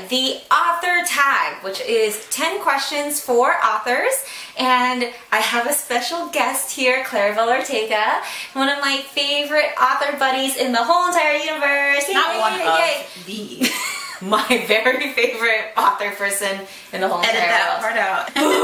the author tag, which is 10 questions for authors. And I have a special guest here, Claribel Ortega, one of my favorite author buddies in the whole entire universe. Not one of, the. My very favorite author person in the whole entire world. Edit that part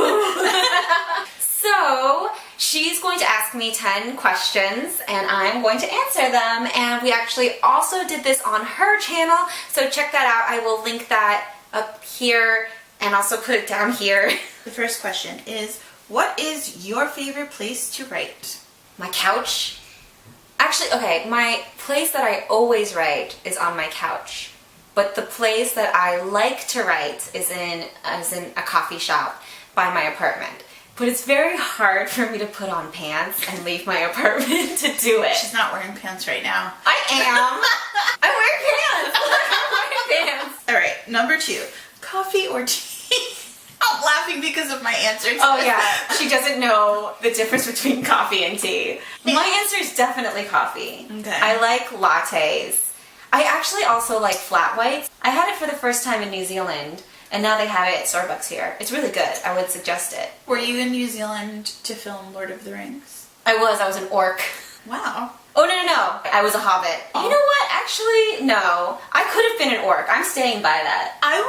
out. So, she's going to ask me 10 questions and I'm going to answer them, and we actually also did this on her channel, so check that out. I will link that up here and also put it down here. The first question is, what is your favorite place to write? My couch. Actually, okay, my place that I always write is on my couch, but the place that I like to write is in a coffee shop by my apartment. But it's very hard for me to put on pants and leave my apartment to do it. She's not wearing pants right now. I am. I'm wearing pants. I'm wearing pants. Alright, number 2. Coffee or tea? I'm laughing because of my answer. Oh yeah, she doesn't know the difference between coffee and tea. My answer is definitely coffee. Okay. I like lattes. I actually also like flat whites. I had it for the first time in New Zealand. And now they have it at Starbucks here. It's really good. I would suggest it. Were you in New Zealand to film Lord of the Rings? I was an orc. Wow. Oh, no. I was a hobbit. Oh. You know what? Actually, no. I could have been an orc. I'm staying by that. I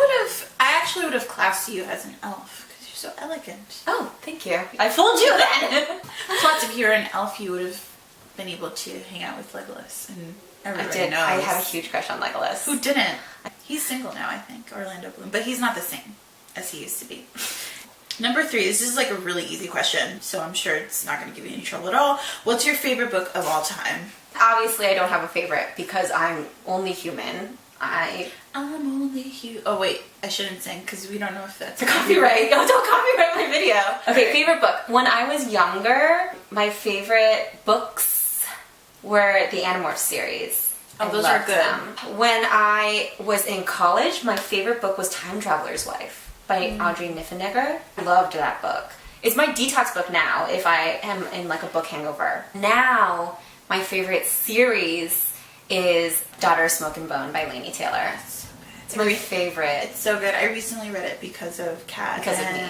actually would have classed you as an elf because you're so elegant. Oh, thank you. I fooled you then. Plus, if you were an elf, you would have been able to hang out with Legolas, and everybody knows. I have a huge crush on Legolas. Who didn't? He's single now, I think, Orlando Bloom, but he's not the same as he used to be. Number 3, this is like a really easy question, so I'm sure it's not going to give you any trouble at all. What's your favorite book of all time? Obviously, I don't have a favorite because I'm only human. I'm only human. Oh wait, I shouldn't sing because we don't know if that's copyright. Oh, don't copyright my video. Okay, favorite book. When I was younger, my favorite books were the Animorphs series. Oh, those are good. Them. When I was in college, my favorite book was Time Traveler's Wife by Audrey Niffenegger. I loved that book. It's my detox book now if I am in like a book hangover. Now, my favorite series is Daughter of Smoke and Bone by Laini Taylor. It's my favorite. It's so good. I recently read it because of Kat. Because of me.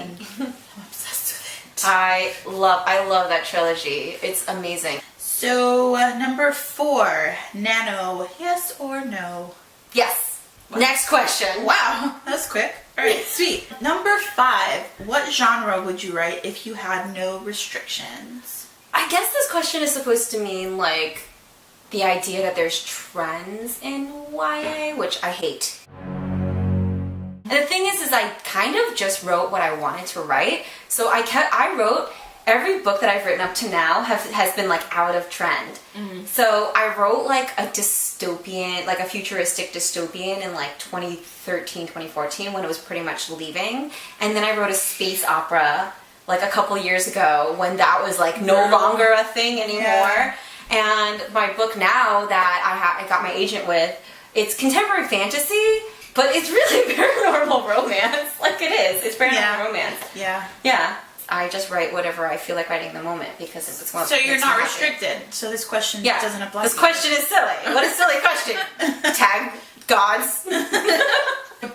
I'm obsessed with it. I love that trilogy. It's amazing. So, number 4, Nano, yes or no? Yes. What? Next question. Wow, that's quick. Alright, sweet. Number 5, what genre would you write if you had no restrictions? I guess this question is supposed to mean, like, the idea that there's trends in YA, which I hate. And the thing is I kind of just wrote what I wanted to write. So I wrote... Every book that I've written up to now has been like out of trend. Mm-hmm. So I wrote like a dystopian, like a futuristic dystopian in like 2013, 2014 when it was pretty much leaving. And then I wrote a space opera like a couple years ago when that was like no longer a thing anymore. Yeah. And my book now that I got my agent with, it's contemporary fantasy, but it's really paranormal romance. Like it is. It's paranormal romance. Yeah. Yeah. I just write whatever I feel like writing in the moment because it's one. So you're not restricted. So this question doesn't apply. This question is silly. What a silly question. Tag gods.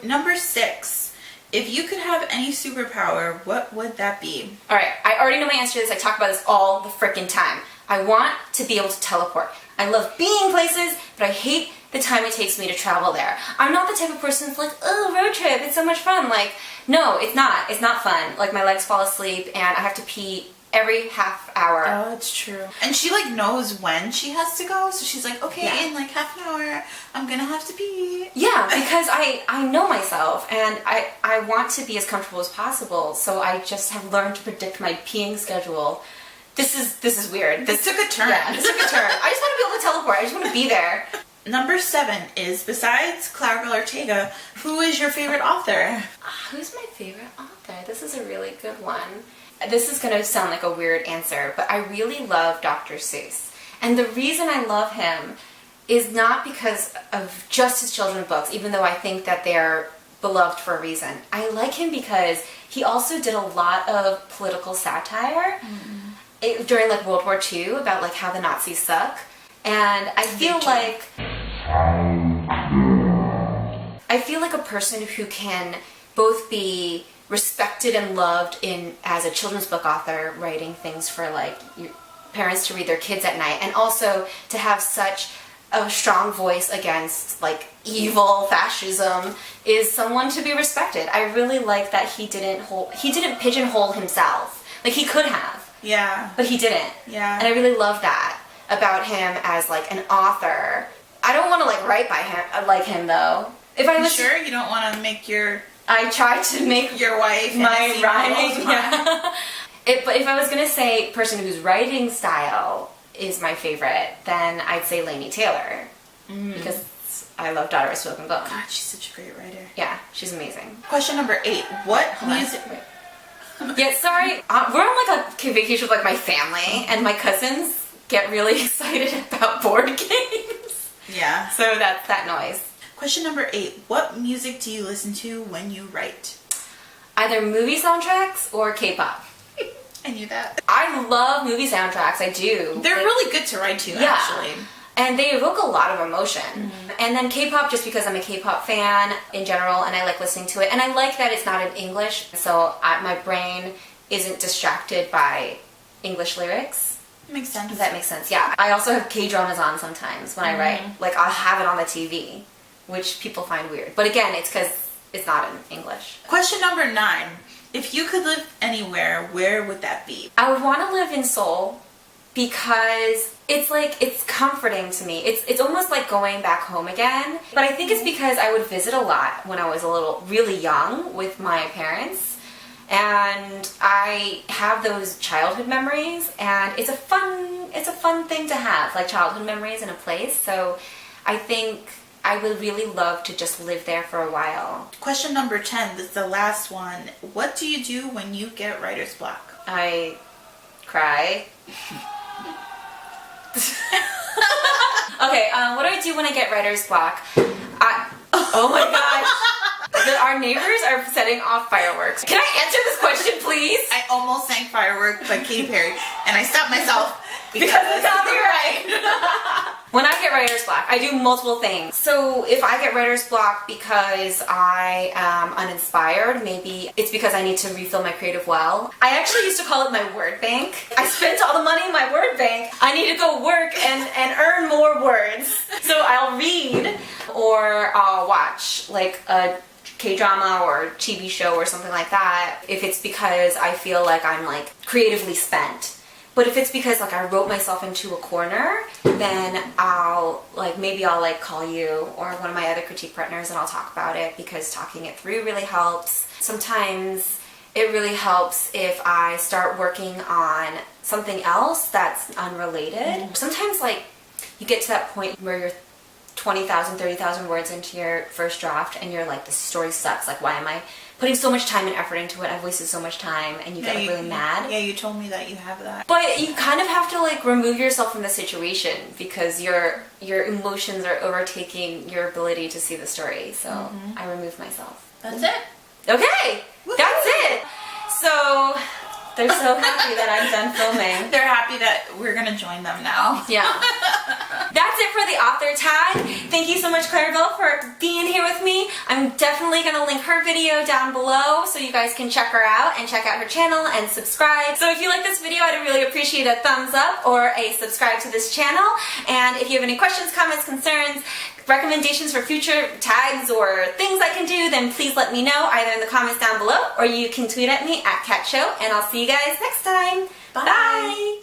Number 6. If you could have any superpower, what would that be? All right. I already know my answer to this. I talk about this all the frickin' time. I want to be able to teleport. I love being places, but I hate the time it takes me to travel there. I'm not the type of person that's like, oh, road trip, it's so much fun. Like, no, it's not. It's not fun. Like, my legs fall asleep and I have to pee every half hour. Oh, it's true. And she, like, knows when she has to go, so she's like, okay, in, like, half an hour, I'm gonna have to pee. Yeah, because I know myself, and I want to be as comfortable as possible, so I just have learned to predict my peeing schedule. This is weird. This took a turn. Yeah, this took a turn. I just want to be able to teleport. I just want to be there. Number 7 is, besides Claribel Ortega, who is your favorite author? Who's my favorite author? This is a really good one. This is going to sound like a weird answer, but I really love Dr. Seuss. And the reason I love him is not because of just his children's books, even though I think that they're beloved for a reason. I like him because he also did a lot of political satire during like World War II about like how the Nazis suck. And I feel I feel like a person who can both be respected and loved as a children's book author, writing things for like your parents to read their kids at night, and also to have such a strong voice against like evil fascism, is someone to be respected. I really like that he didn't pigeonhole himself. Like he could have. Yeah. But he didn't. Yeah. And I really love that about him as like an author. I don't want to like write by him like him though. If I was sure you don't want to make I tried to make your wife my rhyming. Yeah. But if I was gonna say person whose writing style is my favorite, then I'd say Laini Taylor, because I love Daughter of Smoke and Bone. God, she's such a great writer. Yeah, she's amazing. Question number 8. What music? Yeah, sorry. We're on like a vacation with like my family, and my cousins get really excited about board games. Yeah. So that's that noise. Question number 8. What music do you listen to when you write? Either movie soundtracks or K-pop. I knew that. I love movie soundtracks. I do. They're really good to write to, actually. And they evoke a lot of emotion. And then K-pop, just because I'm a K-pop fan in general, and I like listening to it. And I like that it's not in English, so my brain isn't distracted by English lyrics. Makes sense. Does that make sense? Yeah. I also have K-dramas on sometimes when I write. Like, I'll have it on the TV, which people find weird. But again, it's because it's not in English. Question number 9. If you could live anywhere, where would that be? I would want to live in Seoul because it's comforting to me. It's almost like going back home again. But I think it's because I would visit a lot when I was really young with my parents. And I have those childhood memories, and it's a fun thing to have, like childhood memories in a place. So I think I would really love to just live there for a while. Question number 10, this is the last one. What do you do when you get writer's block? I cry. Okay, what do I do when I get writer's block? Oh my gosh. Our neighbors are setting off fireworks. Can I answer this question, please? I almost sang Firework by Katy Perry, and I stopped myself because it's copyright. When I get writer's block, I do multiple things. So if I get writer's block because I am uninspired, maybe it's because I need to refill my creative well. I actually used to call it my word bank. I spent all the money in my word bank. I need to go work and earn more words. So I'll read or I'll watch like a K-drama or TV show or something like that if it's because I feel like I'm like creatively spent. But if it's because like I wrote myself into a corner, then maybe I'll call you or one of my other critique partners and I'll talk about it, because talking it through really helps. Sometimes it really helps if I start working on something else that's unrelated. Sometimes like you get to that point where you're 20,000, 30,000 words into your first draft and you're like, this story sucks. Like, why am I putting so much time and effort into it? I've wasted so much time, and you get really mad. Yeah, you told me that you have that. But you kind of have to like remove yourself from the situation because your emotions are overtaking your ability to see the story. So I remove myself. That's it. Okay, Woo-hoo! That's it. So they're so happy that I'm done filming. They're happy that we're gonna join them now. Yeah. That's it for the author tag. Thank you so much, Claribel, for being here with me. I'm definitely going to link her video down below so you guys can check her out and check out her channel and subscribe. So if you like this video, I'd really appreciate a thumbs up or a subscribe to this channel. And if you have any questions, comments, concerns, recommendations for future tags or things I can do, then please let me know either in the comments down below or you can tweet at me at CatShow, and I'll see you guys next time. Bye. Bye.